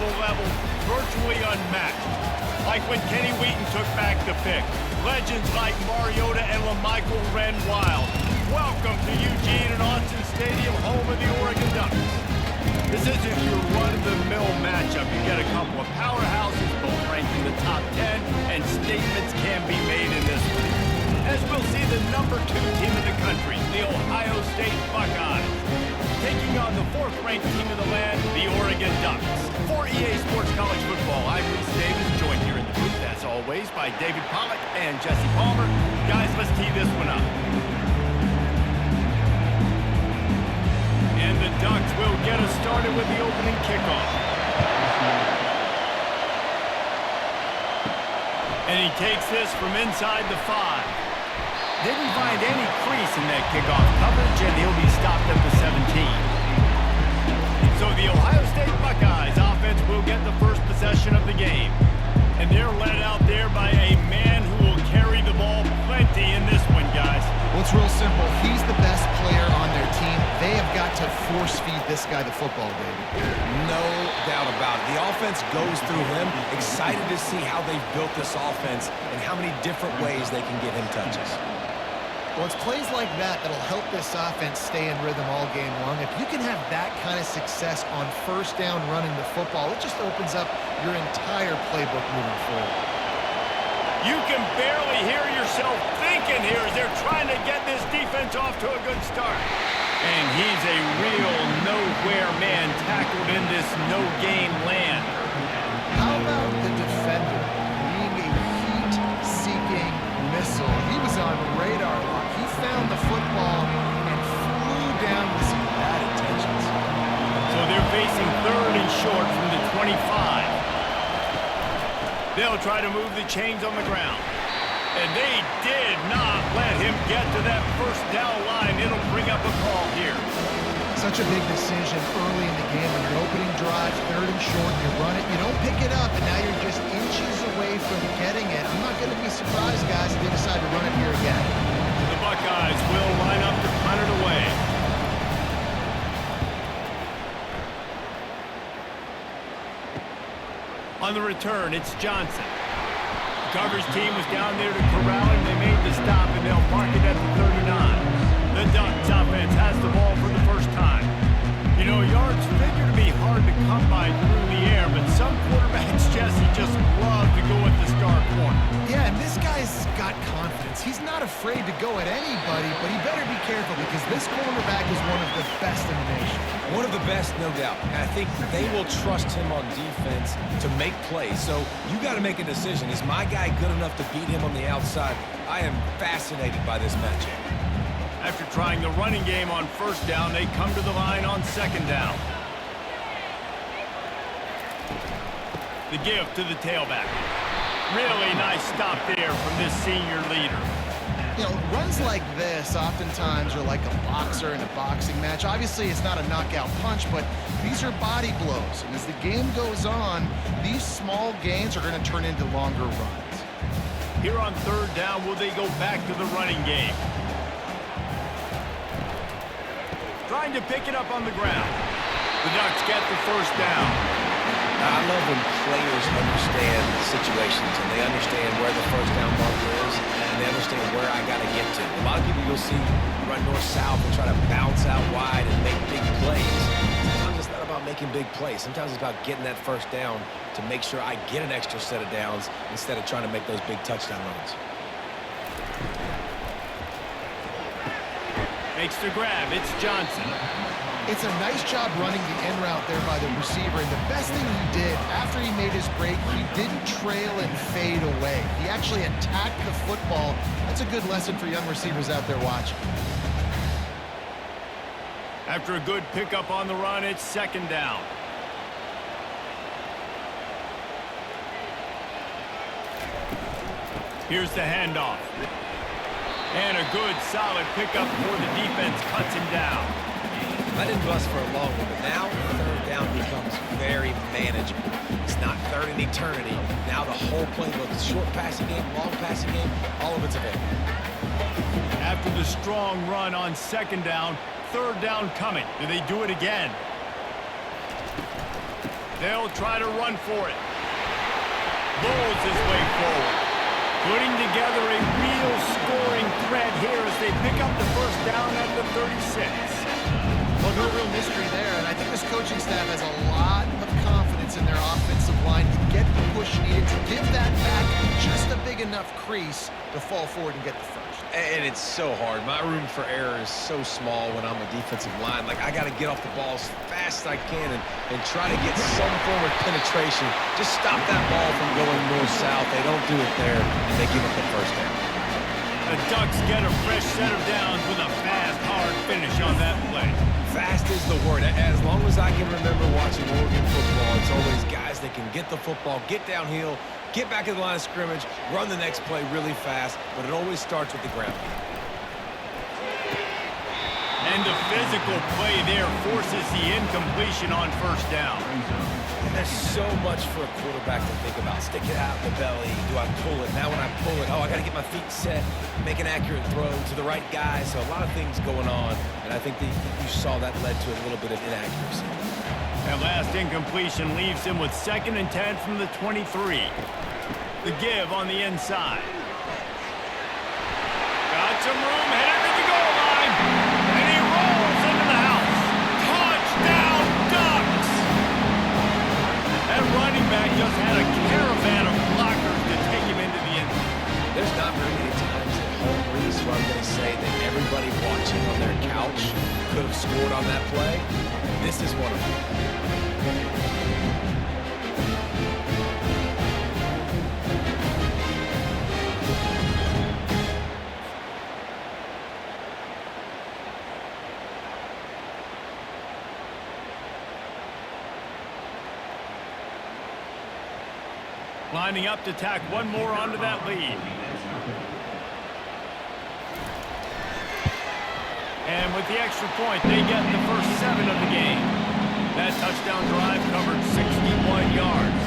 skill level virtually unmatched. Like when Kenny Wheaton took back the pick. Legends like Mariota and LaMichael Ren Wild. Welcome to Eugene and Austin Stadium, home of the Oregon Ducks. This isn't your run-of-the-mill matchup. You get a couple of powerhouses, both ranked in the top 10, and statements can be made in this one. As we'll see the number 2 team in the country, the Ohio State Buckeyes, taking on the 4th-ranked team in the land, the Oregon Ducks. For EA Sports College Football, I'm Reese Davis, joined here in the booth, as always, by David Pollack and Jesse Palmer. Guys, let's tee this one up. And the Ducks will get us started with the opening kickoff. And he takes this from inside the 5. Didn't find any crease in that kickoff coverage, and he'll be stopped at the 17. So the Ohio State Buckeyes offense will get the first possession of the game. And they're led out there by a man who will carry the ball plenty in this one, guys. Well, it's real simple. He's the best player on their team. They have got to force-feed this guy the football, David. No doubt about it. The offense goes through him. Excited to see how they've built this offense and how many different ways they can get him touches. Well, it's plays like that that'll help this offense stay in rhythm all game long. If you can have that kind of success on first down running the football, it just opens up your entire playbook moving forward. You can barely hear yourself thinking here as they're trying to get this defense off to a good start. And he's a real nowhere man tackled in this no-gain land. How about the defender being a heat-seeking missile? He was on radar lock. He found the football and flew down with some bad intentions. So they're facing 3rd and short from the 25. They'll try to move the chains on the ground. And they did not let him get to that first down line. It'll bring up a call here. Such a big decision early in the game when you're opening drive, 3rd and short, you run it, you don't pick it up, and now you're just inches away from getting it. I'm not going to be surprised, guys, if they decide to run it here again. The Buckeyes will line up to punt it away. On the return, it's Johnson. The coverage team was down there to corral him. They made the stop, and they'll mark it at the 39. The Ducks offense has the ball for the first time. You know, yards figure to be hard to come by through the air, but some quarterbacks, Jesse, just love to go at the star corner. Yeah, and this guy's got confidence. He's not afraid to go at anybody, but he better be careful because this cornerback is one of the best in the nation. One of the best, no doubt. And I think they will trust him on defense to make plays. So you got to make a decision. Is my guy good enough to beat him on the outside? I am fascinated by this matchup. After trying the running game on first down, they come to the line on 2nd down. The give to the tailback. Really nice stop there from this senior leader. You know, runs like this oftentimes are like a boxer in a boxing match. Obviously, it's not a knockout punch, but these are body blows. And as the game goes on, these small gains are going to turn into longer runs. Here on 3rd down, will they go back to the running game? Trying to pick it up on the ground. The Ducks get the first down. I love when players understand situations and they understand where the first down marker is and they understand where I got to get to. A lot of people you'll see run north-south and try to bounce out wide and make big plays. Sometimes it's not about making big plays. Sometimes it's about getting that first down to make sure I get an extra set of downs instead of trying to make those big touchdown runs. Makes the grab. It's Johnson. It's a nice job running the in route there by the receiver, and the best thing he did after he made his break, he didn't trail and fade away. He actually attacked the football. That's a good lesson for young receivers out there watching. After a good pickup on the run, it's 2nd down. Here's the handoff. And a good, solid pickup before the defense cuts him down. I didn't bust for a long one, but now 3rd down becomes very manageable. It's not 3rd and eternity. Now the whole playbook is short passing game, long passing game, all of it's available. After the strong run on 2nd down, 3rd down coming. Do they do it again? They'll try to run for it. Bowls his way forward. Putting together a real scoring threat here as they pick up the first down at the 36. Well, no real mystery there, and I think this coaching staff has a lot of confidence in their offensive line to get the push needed to give that back just a big enough crease to fall forward and get the first. And it's so hard. My room for error is so small when I'm a defensive line. Like, I got to get off the ball as fast as I can and try to get some form of penetration. Just stop that ball from going north-south. They don't do it there, and they give up the first down. The Ducks get a fresh set of downs with a fast, hard finish on that play. Fast is the word. As long as I can remember watching Oregon football, it's always guys that can get the football, get downhill, get back in the line of scrimmage, run the next play really fast, but it always starts with the ground game. And the physical play there forces the incompletion on first down. There's so much for a quarterback to think about. Stick it out in the belly. Do I pull it? Now when I pull it, I got to get my feet set, make an accurate throw to the right guy. So a lot of things going on, and I think that you saw that led to a little bit of inaccuracy. That last incompletion leaves him with 2nd and 10 from the 23. The give on the inside. Got some room, headed to the goal line, and he rolls into the house. Touchdown, Ducks! That running back just had a caravan of blockers to take him into the end zone. There's not very many times at home, Reese, where I'm going to say that everybody watching on their couch could have scored on that play. This is one of them. Lining up to tack one more onto that lead. And with the extra point, they get the first 7 of the game. That touchdown drive covered 61 yards.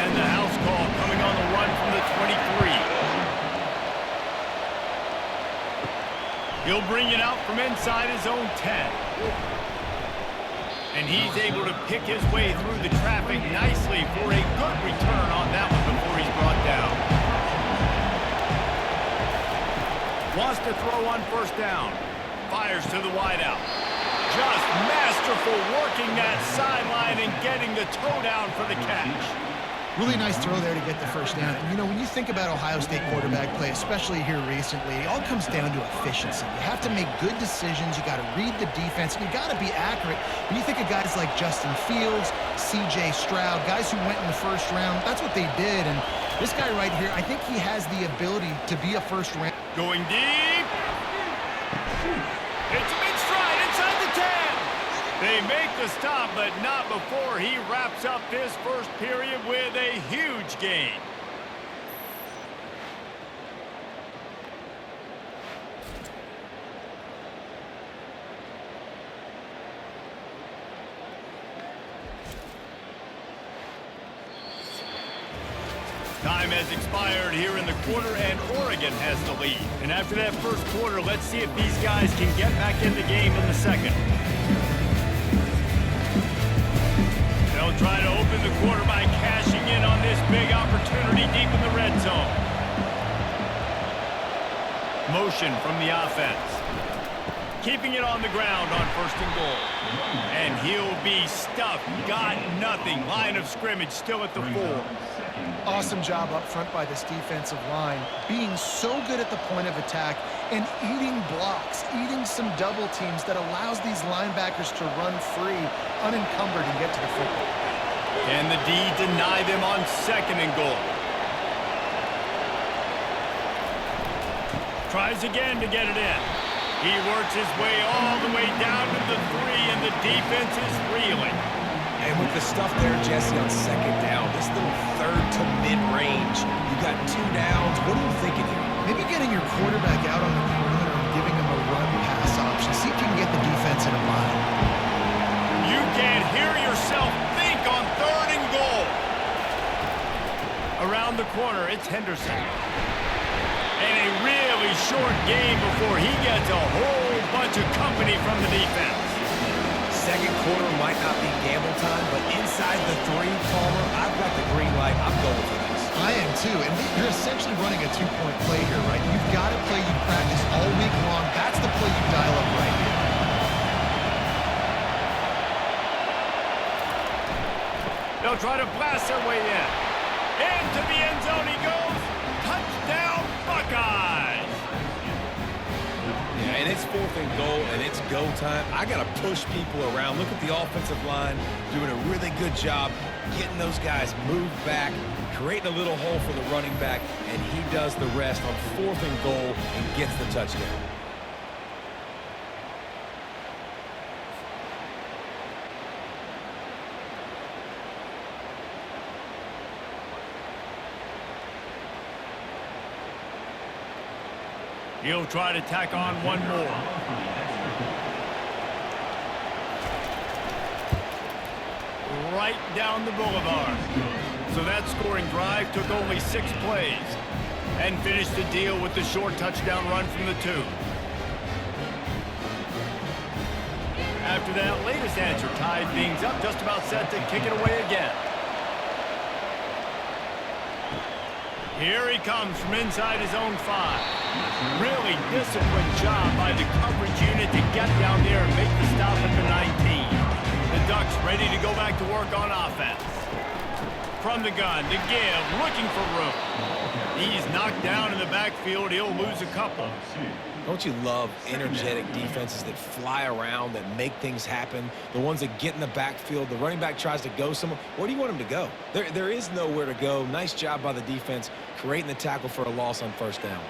And the house call coming on the run from the 23. He'll bring it out from inside his own 10. And he's able to pick his way through the traffic nicely for a good return on that one before he's brought down. Wants to throw on first down. Fires to the wideout. Just masterful working that sideline and getting the toe down for the catch. Really nice throw there to get the first down. And, you know, when you think about Ohio State quarterback play, especially here recently, it all comes down to efficiency. You have to make good decisions. You got to read the defense. And you got to be accurate. When you think of guys like Justin Fields, C.J. Stroud, guys who went in the first round, that's what they did. And this guy right here, I think he has the ability to be a first round. Going deep. It's a big stride inside the 10. They make the stop, but not before he wraps up this first period with a huge gain. Time has expired here in the quarter, and Oregon has the lead. And after that first quarter, let's see if these guys can get back in the game in the second. They'll try to open the quarter by cashing in on this big opportunity deep in the red zone. Motion from the offense. Keeping it on the ground on first and goal. And he'll be stuffed. Got nothing. Line of scrimmage still at the 4. Awesome job up front by this defensive line, being so good at the point of attack and eating blocks, eating some double teams that allows these linebackers to run free, unencumbered, and get to the football. Can the D deny them on second and goal? Tries again to get it in. He works his way all the way down to the 3, and the defense is reeling. And with the stuff there, Jesse, on second down, this little third to mid-range, you got 2 downs. What are you thinking here? Maybe getting your quarterback out on the perimeter and giving him a run-pass option. See if you can get the defense in a line. You can't hear yourself think on third and goal. Around the corner, it's Henderson. And a really short game before he gets a whole bunch of company from the defense. second quarter might not be gamble time, but inside the 3, Palmer, I've got the green light. I'm going for this. I am too, and you're essentially running a 2-point play here, right? You've got to play you practice all week long. That's the play you dial up right here. They'll try to blast their way in. Into the end zone he goes. Touchdown, Buckeyes! Yeah, and it's 4th and goal, and it's go time. I got to push people around. Look at the offensive line doing a really good job getting those guys moved back, creating a little hole for the running back, and he does the rest on 4th and goal and gets the touchdown. He'll try to tack on one more. Right down the boulevard. So that scoring drive took only 6 plays and finished the deal with the short touchdown run from the 2. After that latest answer tied things up, just about set to kick it away again. Here he comes from inside his own 5. Really disciplined job by the coverage unit to get down there and make the stop at the 19. The Ducks ready to go back to work on offense. From the gun, to give, looking for room. He's knocked down in the backfield. He'll lose a couple. Don't you love energetic defenses that fly around, that make things happen? The ones that get in the backfield, the running back tries to go somewhere. Where do you want him to go? There is nowhere to go. Nice job by the defense, creating the tackle for a loss on 1st down.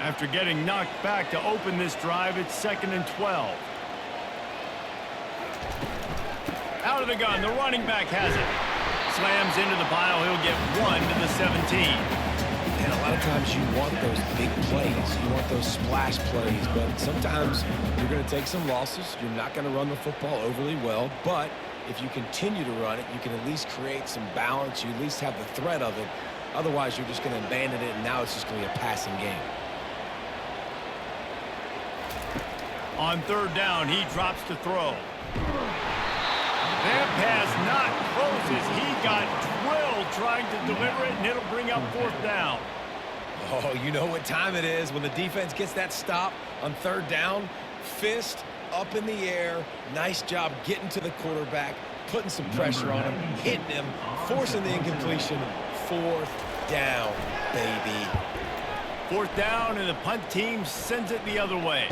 After getting knocked back to open this drive, it's 2nd and 12. Out of the gun, the running back has it. Slams into the pile, he'll get 1 to the 17. And a lot of times you want those big plays. You want those splash plays, but sometimes you're going to take some losses. You're not going to run the football overly well, but if you continue to run it, you can at least create some balance. You at least have the threat of it. Otherwise, you're just going to abandon it, and now it's just going to be a passing game. On 3rd down, he drops to throw. That pass not closes. He got drilled trying to deliver it, and it'll bring up 4th down. Oh, you know what time it is when the defense gets that stop on 3rd down. Fist up in the air. Nice job getting to the quarterback, putting some pressure on him, hitting him, forcing the incompletion. 4th down, baby. 4th down, and the punt team sends it the other way.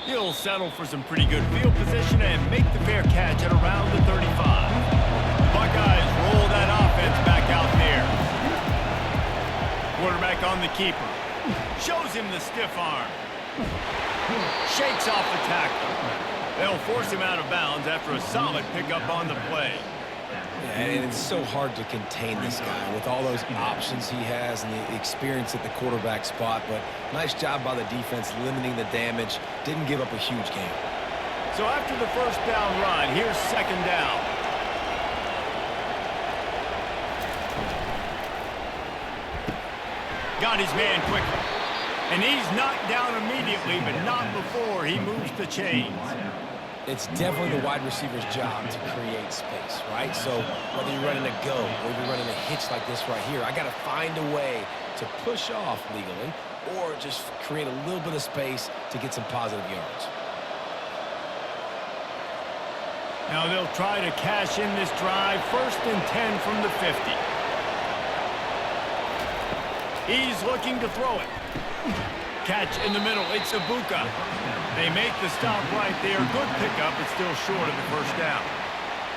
He'll settle for some pretty good field position and make the fair catch at around the 35. The Buckeyes roll that offense back out there. Quarterback on the keeper. Shows him the stiff arm. Shakes off the tackle. They'll force him out of bounds after a solid pickup on the play. And it's so hard to contain this guy with all those options he has and the experience at the quarterback spot. But nice job by the defense limiting the damage. Didn't give up a huge game. So after the 1st down run, here's 2nd down. Got his man quickly. And he's knocked down immediately, but not before he moves the chains. It's definitely the wide receiver's job to create space, right? So whether you're running a go or you're running a hitch like this right here, I got to find a way to push off legally or just create a little bit of space to get some positive yards. Now they'll try to cash in this drive. 1st and 10 from the 50. He's looking to throw it. Catch in the middle. It's Ibuka. They make the stop right there. Good pickup, but still short of the 1st down.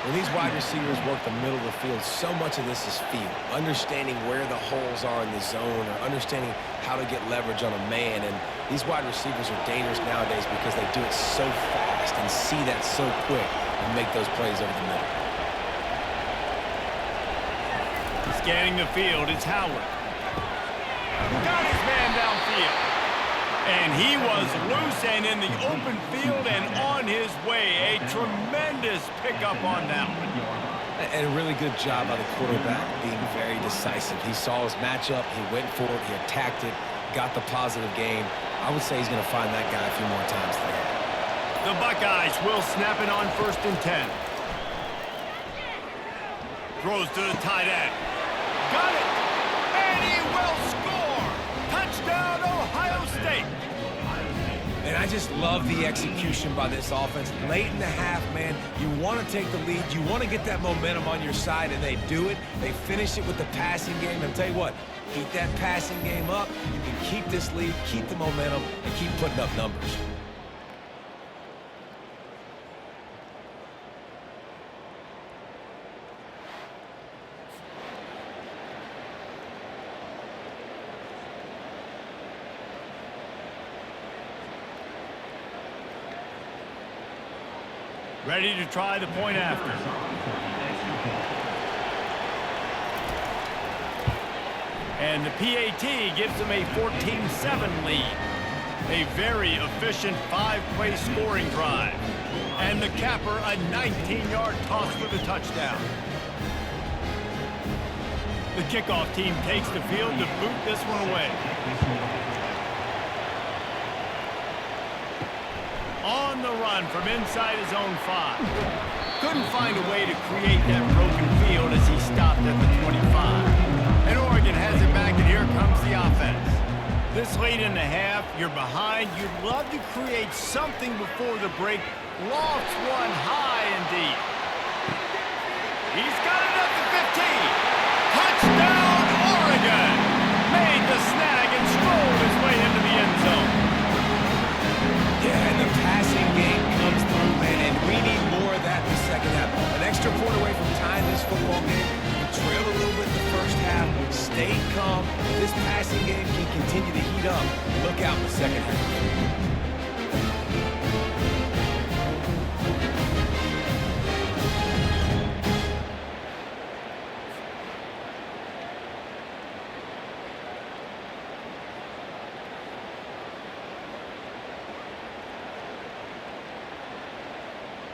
When these wide receivers work the middle of the field, so much of this is feel. Understanding where the holes are in the zone or understanding how to get leverage on a man. And these wide receivers are dangerous nowadays because they do it so fast and see that so quick and make those plays over the middle. Scanning the field, it's Howard. Got his man downfield. And he was loose and in the open field and on his way. A tremendous pickup on that one. And a really good job by the quarterback being very decisive. He saw his matchup, he went for it, he attacked it, got the positive gain. I would say he's going to find that guy a few more times today. The Buckeyes will snap it on 1st and 10. Throws to the tight end. Got it! And he will score! Touchdown, Ohio State! And I just love the execution by this offense. Late in the half, man, you want to take the lead. You want to get that momentum on your side, and they do it. They finish it with the passing game. And I'll tell you what, keep that passing game up. You can keep this lead, keep the momentum, and keep putting up numbers. Ready to try the point after. And the PAT gives them a 14-7 lead. A very efficient 5-play scoring drive. And the capper, a 19-yard toss for the touchdown. The kickoff team takes the field to boot this one away. On the run from inside his own 5. Couldn't find a way to create that broken field as he stopped at the 25. And Oregon has it back, and here comes the offense. This late in the half, you're behind. You'd love to create something before the break. Lofts one high and deep. He's got it at the 15. Touchdown, Oregon! Made the snag and strolled his way into the end zone. Yeah, and the passing game comes through, man, and we need more of that in the second half. An extra point away from tying this football game. You trail a little bit in the first half, stay calm. This passing game can continue to heat up. Look out in the second half.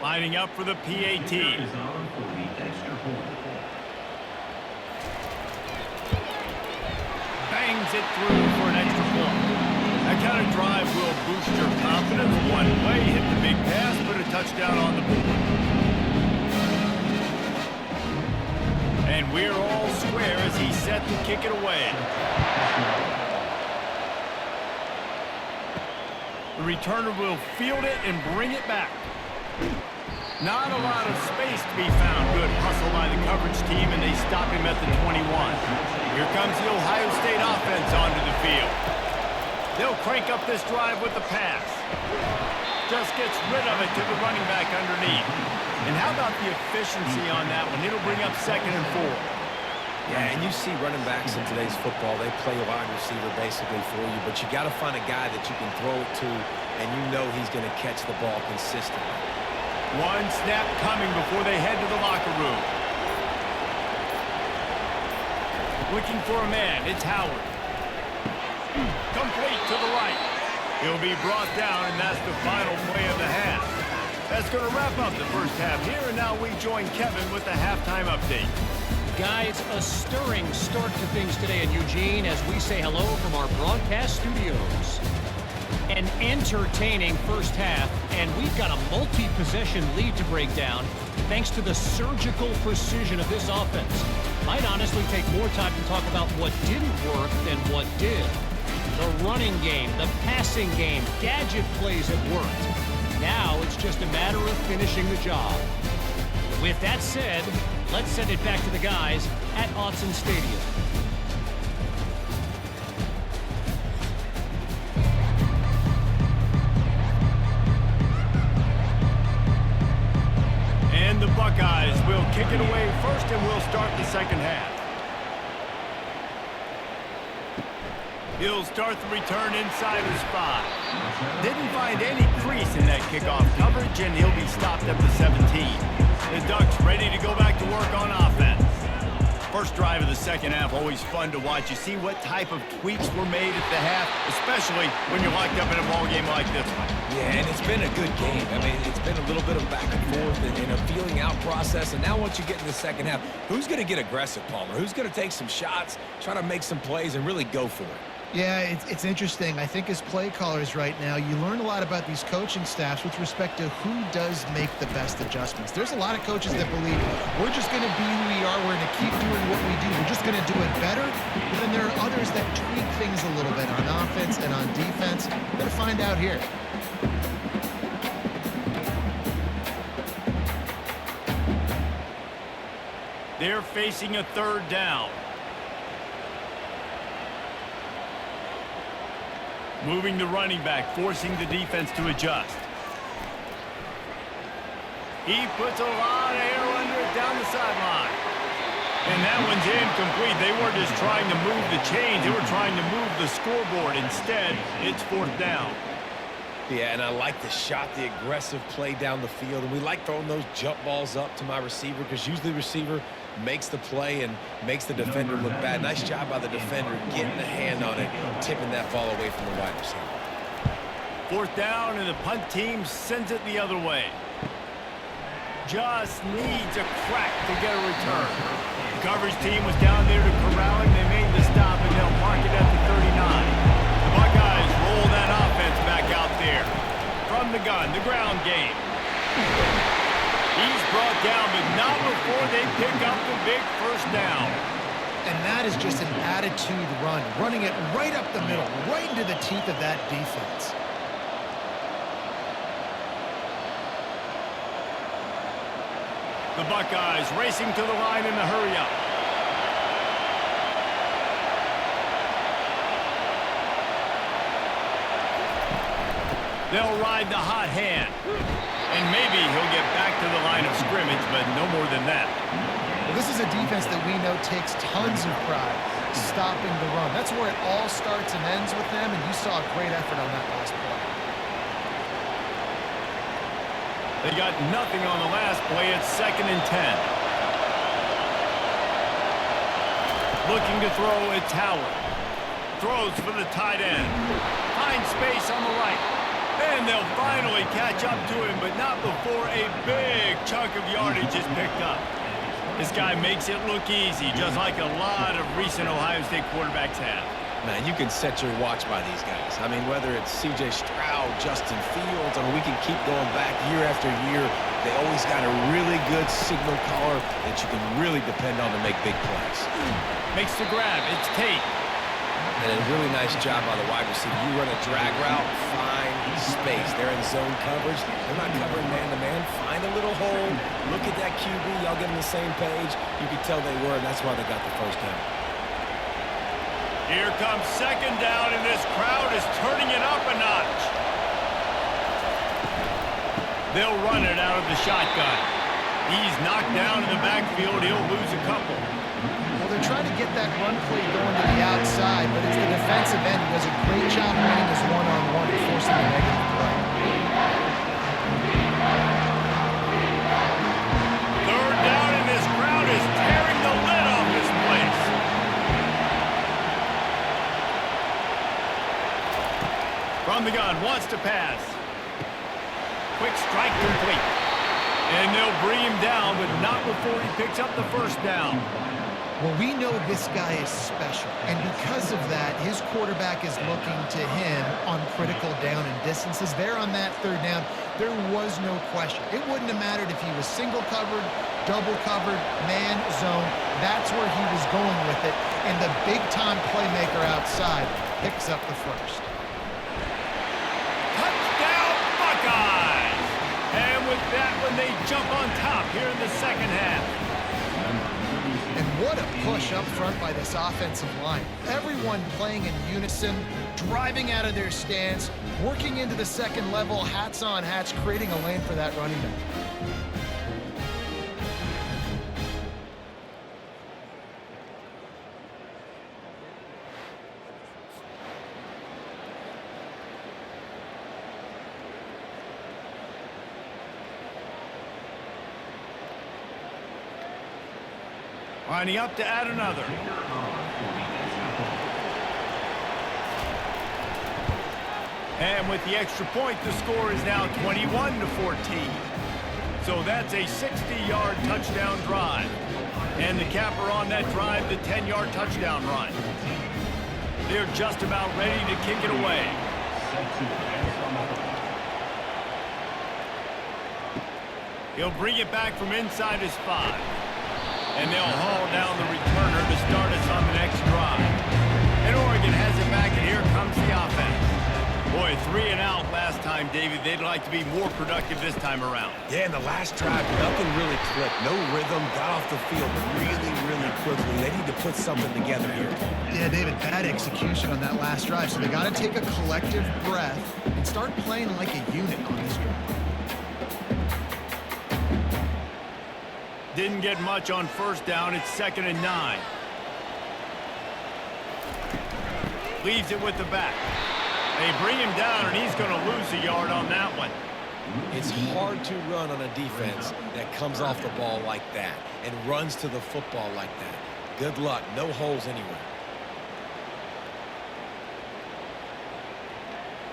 Lining up for the PAT. Bangs it through for an extra point. That kind of drive will boost your confidence one way. Hit the big pass, put a touchdown on the board. And we're all square as he's set to kick it away. The returner will field it and bring it back. Not a lot of space to be found. Good hustle by the coverage team, and they stop him at the 21. Here comes the Ohio State offense onto the field. They'll crank up this drive with the pass. Just gets rid of it to the running back underneath. And how about the efficiency on that one? It'll bring up 2nd and 4. Yeah, and you see running backs in today's football, they play a wide receiver basically for you, but you got to find a guy that you can throw it to, and you know he's going to catch the ball consistently. One snap coming before they head to the locker room. Looking for a man, it's Howard. Complete to the right. He'll be brought down, and that's the final play of the half. That's going to wrap up the first half here, and now we join Kevin with the halftime update. Guys, a stirring start to things today in Eugene as we say hello from our broadcast studios. An entertaining first half, and we've got a multi-possession lead to break down thanks to the surgical precision of this offense. Might honestly take more time to talk about what didn't work than what did. The running game, the passing game, gadget plays that worked. Now it's just a matter of finishing the job. With that said, let's send it back to the guys at Autzen Stadium. And the Buckeyes will kick it away first, and we'll start the second half. He'll start the return inside his 5. Didn't find any crease in that kickoff coverage, and he'll be stopped at the 17. The Ducks ready to go back to work on offense. First drive of the second half, always fun to watch. You see what type of tweaks were made at the half, especially when you're locked up in a ball game like this one. Yeah, and it's been a good game. I mean, it's been a little bit of back and forth and a feeling out process. And now once you get in the second half, who's going to get aggressive, Palmer? Who's going to take some shots, try to make some plays, and really go for it? Yeah, it's interesting. I think as play callers right now, you learn a lot about these coaching staffs with respect to who does make the best adjustments. There's a lot of coaches that believe we're just going to be who we are. We're going to keep doing what we do. We're just going to do it better. But then there are others that tweak things a little bit on offense and on defense. We're going to find out here. They're facing a third down. Moving the running back, forcing the defense to adjust. He puts a lot of air under it down the sideline. And that one's incomplete. They weren't just trying to move the chains. They were trying to move the scoreboard. Instead, it's fourth down. Yeah, and I like the shot, the aggressive play down the field. And we like throwing those jump balls up to my receiver because usually the receiver makes the play and makes the defender look bad. Nice job by the defender getting a hand on it, tipping that ball away from the wide receiver. Fourth down, and the punt team sends it the other way. Just needs a crack to get a return. The coverage team was down there to corral him. They made the stop, and they'll mark it at the 39. The Buckeyes roll that offense back out there. From the gun, the ground game. He's brought down, but not before they pick up the big first down. And that is just an attitude run, running it right up the middle, right into the teeth of that defense. The Buckeyes racing to the line in a hurry-up. They'll ride the hot hand. And maybe he'll get back to the line of scrimmage, but no more than that. Well, this is a defense that we know takes tons of pride stopping the run. That's where it all starts and ends with them, and you saw a great effort on that last play. They got nothing on the last play. It's 2nd and 10. Looking to throw, it's Howard. Throws for the tight end. Finds space on the right. And they'll finally catch up to him, but not before a big chunk of yardage is picked up. This guy makes it look easy, just like a lot of recent Ohio State quarterbacks have. Man, you can set your watch by these guys. I mean, whether it's C.J. Stroud, Justin Fields, I mean, we can keep going back year after year. They always got a really good signal caller that you can really depend on to make big plays. Makes the grab. It's Tate. And a really nice job by the wide receiver. You run a drag route, find space. They're in zone coverage. They're not covering man-to-man. Find a little hole. Look at that QB. Y'all get on the same page. You could tell they were, and that's why they got the first down. Here comes 2nd down, and this crowd is turning it up a notch. They'll run it out of the shotgun. He's knocked down in the backfield. He'll lose a couple. Well, they're trying to get that run play going to the outside, but it's the defensive end who does a great job running his one-on-one and forcing a negative play. 3rd down, and this crowd is tearing the lid off this place. From the gun, wants to pass. Quick strike complete. And they'll bring him down, but not before he picks up the first down. Well, we know this guy is special, and because of that, his quarterback is looking to him on critical down and distances. There on that 3rd down, there was no question. It wouldn't have mattered if he was single covered, double covered, man, zone. That's where he was going with it, and the big-time playmaker outside picks up the first. Touchdown, Buckeyes! And with that one, they jump on top here in the 2nd half. And what a push up front by this offensive line. Everyone playing in unison, driving out of their stance, working into the 2nd level, hats on hats, creating a lane for that running back. Lining up to add another. And with the extra point, the score is now 21-14. So that's a 60-yard touchdown drive. And the capper on that drive, the 10-yard touchdown run. They're just about ready to kick it away. He'll bring it back from inside his 5. And they'll haul down the returner to start us on the next drive. And Oregon has it back, and here comes the offense. Boy, 3 and out last time, David. They'd like to be more productive this time around. Yeah, in the last drive, nothing really clicked. No rhythm, got off the field really, really quickly. They need to put something together here. Yeah, David, bad execution on that last drive. So they got to take a collective breath and start playing like a unit on this drive. Didn't get much on first down. It's 2nd and 9. Leaves it with the back. They bring him down, and he's going to lose a yard on that one. It's hard to run on a defense that comes off the ball like that and runs to the football like that. Good luck. No holes anywhere.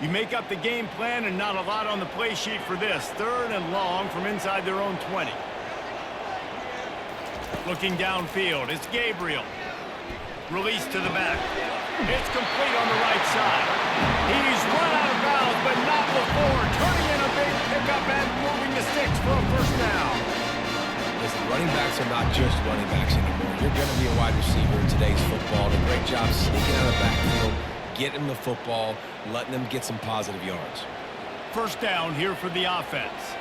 You make up the game plan, and not a lot on the play sheet for this. 3rd and long from inside their own 20. Looking downfield, it's Gabriel. Release to the back. It's complete on the right side. He's run out of bounds, but not before. Turning in a big pickup and moving the sticks for a first down. Listen, running backs are not just running backs anymore. You're going to be a wide receiver in today's football. A great job sneaking out of the backfield, getting the football, letting them get some positive yards. First down here for the offense.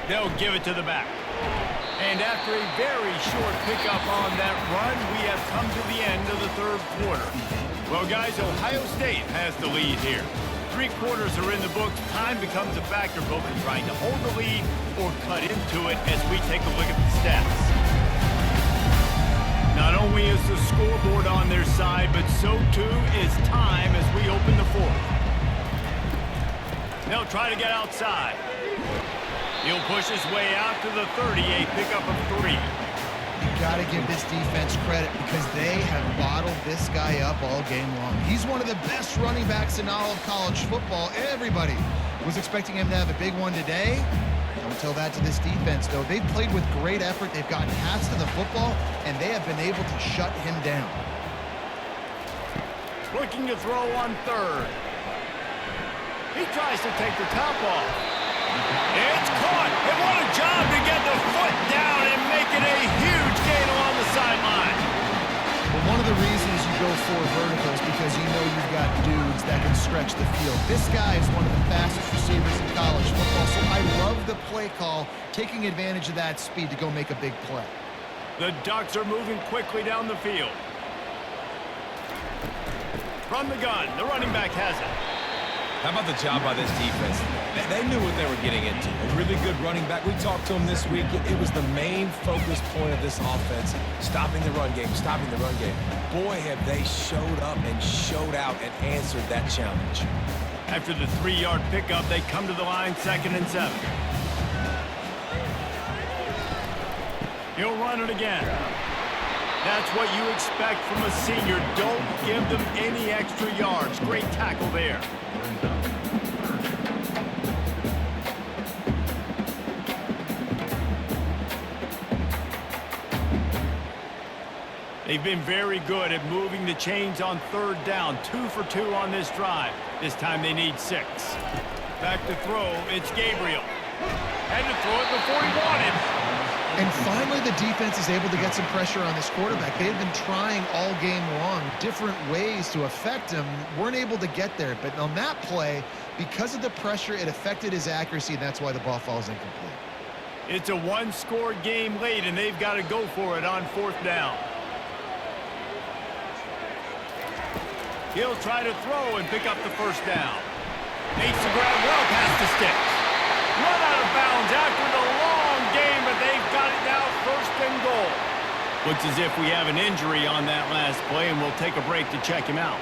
They'll give it to the back. And after a very short pickup on that run, we have come to the end of the 3rd quarter. Well, guys, Ohio State has the lead here. 3 quarters are in the books. Time becomes a factor, both in trying to hold the lead or cut into it as we take a look at the stats. Not only is the scoreboard on their side, but so too is time as we open the 4th. They'll try to get outside. He'll push his way out to the 30, a pickup of 3. You got to give this defense credit because they have bottled this guy up all game long. He's one of the best running backs in all of college football. Everybody was expecting him to have a big one today. Don't tell that to this defense, though. They've played with great effort. They've gotten paths to the football, and they have been able to shut him down. Looking to throw on 3rd. He tries to take the top off. It's caught, and what a job to get the foot down and make it a huge gain along the sideline. Well, one of the reasons you go for vertical is because you know you've got dudes that can stretch the field. This guy is one of the fastest receivers in college football, so I love the play call, taking advantage of that speed to go make a big play. The Ducks are moving quickly down the field. From the gun, the running back has it. How about the job by this defense? They knew what they were getting into. A really good running back. We talked to him this week. It was the main focus point of this offense, stopping the run game, stopping the run game. Boy, have they showed up and showed out and answered that challenge. After the 3-yard pickup, they come to the line, 2nd and 7. He'll run it again. That's what you expect from a senior. Don't give them any extra yards. Great tackle there. They've been very good at moving the chains on 3rd down. 2 for 2 on this drive. This time they need 6. Back to throw. It's Gabriel. Had to throw it before he wanted. And finally, the defense is able to get some pressure on this quarterback. They've been trying all game long different ways to affect him. Weren't able to get there. But on that play, because of the pressure, it affected his accuracy, and that's why the ball falls incomplete. It's a 1-score game late, and they've got to go for it on 4th down. He'll try to throw and pick up the first down. Makes the ground well past the sticks. Run out of bounds after the long game, but they've got it now 1st and goal. Looks as if we have an injury on that last play, and we'll take a break to check him out.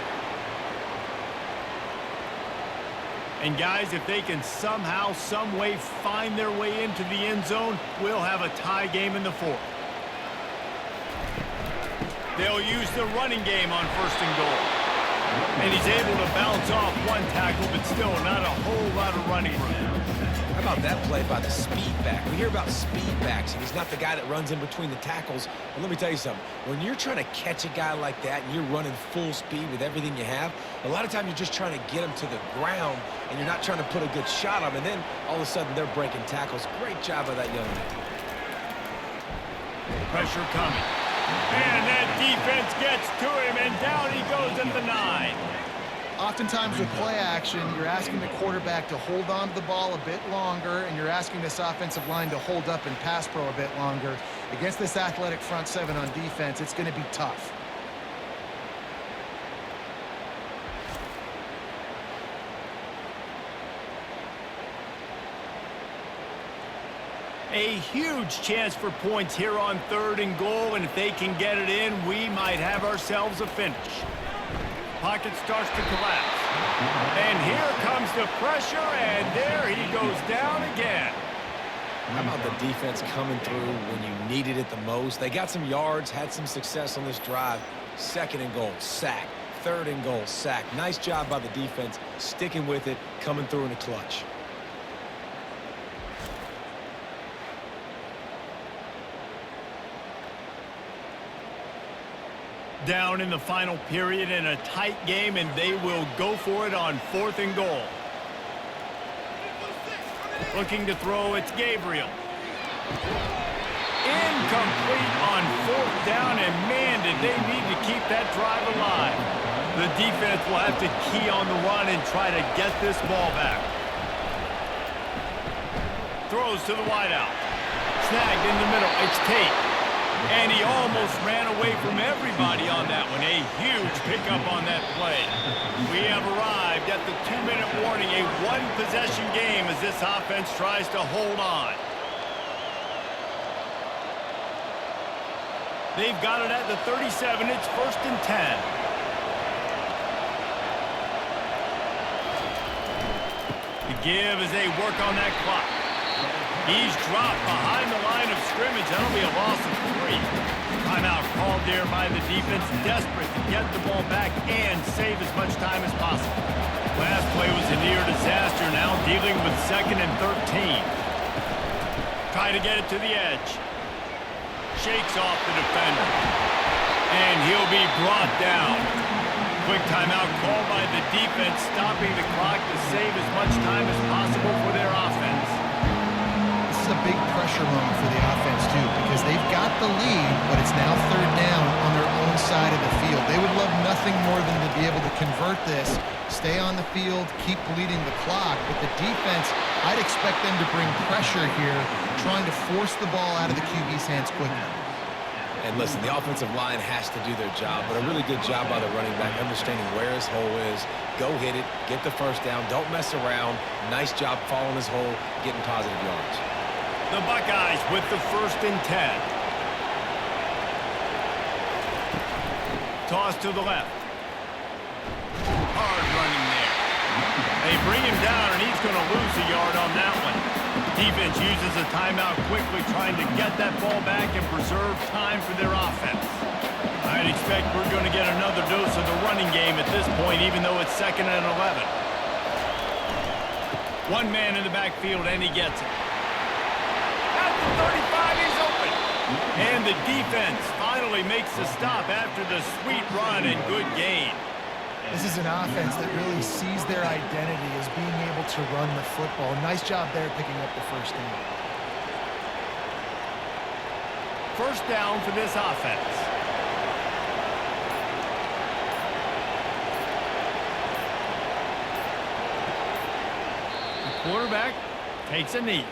And guys, if they can somehow, some way find their way into the end zone, we'll have a tie game in the 4th. They'll use the running game on 1st and goal. And he's able to bounce off one tackle, but still not a whole lot of running room. How about that play by the speed back? We hear about speed backs, and he's not the guy that runs in between the tackles. But let me tell you something. When you're trying to catch a guy like that and you're running full speed with everything you have, a lot of times you're just trying to get him to the ground, and you're not trying to put a good shot on him. And then all of a sudden they're breaking tackles. Great job by that young man. Pressure coming. And that defense gets to him, and down he goes at the 9. Oftentimes with play action, you're asking the quarterback to hold on to the ball a bit longer, and you're asking this offensive line to hold up and pass pro a bit longer. Against this athletic front seven on defense, it's going to be tough. A huge chance for points here on 3rd and goal, and if they can get it in, we might have ourselves a finish. Pocket starts to collapse. And here comes the pressure, and there he goes down again. How about the defense coming through when you needed it the most? They got some yards, had some success on this drive. 2nd and goal, sack. 3rd and goal, sack. Nice job by the defense, sticking with it, coming through in the clutch. Down in the final period in a tight game, and they will go for it on 4th and goal. Looking to throw, it's Gabriel. Incomplete on 4th down, and man, did they need to keep that drive alive. The defense will have to key on the run and try to get this ball back. Throws to the wideout. Snagged in the middle, it's Tate. And he almost ran away from everybody on that one. A huge pickup on that play. We have arrived at the 2-minute warning, a one-possession game as this offense tries to hold on. They've got it at the 37. It's 1st and 10. The give as they work on that clock. He's dropped behind the line of scrimmage. That'll be a loss of 3. Timeout called there by the defense, desperate to get the ball back and save as much time as possible. Last play was a near disaster, now dealing with 2nd and 13. Try to get it to the edge. Shakes off the defender. And he'll be brought down. Quick timeout called by the defense, stopping the clock to save as much time as possible for their offense. A big pressure moment for the offense too, because they've got the lead, but it's now 3rd down on their own side of the field. They would love nothing more than to be able to convert this, stay on the field, keep bleeding the clock. But the defense, I'd expect them to bring pressure here, trying to force the ball out of the QB's hands quickly. And listen, the offensive line has to do their job, but a really good job by the running back, understanding where his hole is. Go hit it, get the 1st down, don't mess around. Nice job following his hole, getting positive yards. The Buckeyes with the 1st and 10. Toss to the left. Hard running there. They bring him down, and he's going to lose a yard on that one. Defense uses a timeout quickly, trying to get that ball back and preserve time for their offense. I'd expect we're going to get another dose of the running game at this point, even though it's 2nd and 11. One man in the backfield, and he gets it. 35, he's open. And the defense finally makes the stop after the sweet run and good gain. This is an offense that really sees their identity as being able to run the football. Nice job there picking up the 1st down. 1st down for this offense. The quarterback takes a knee.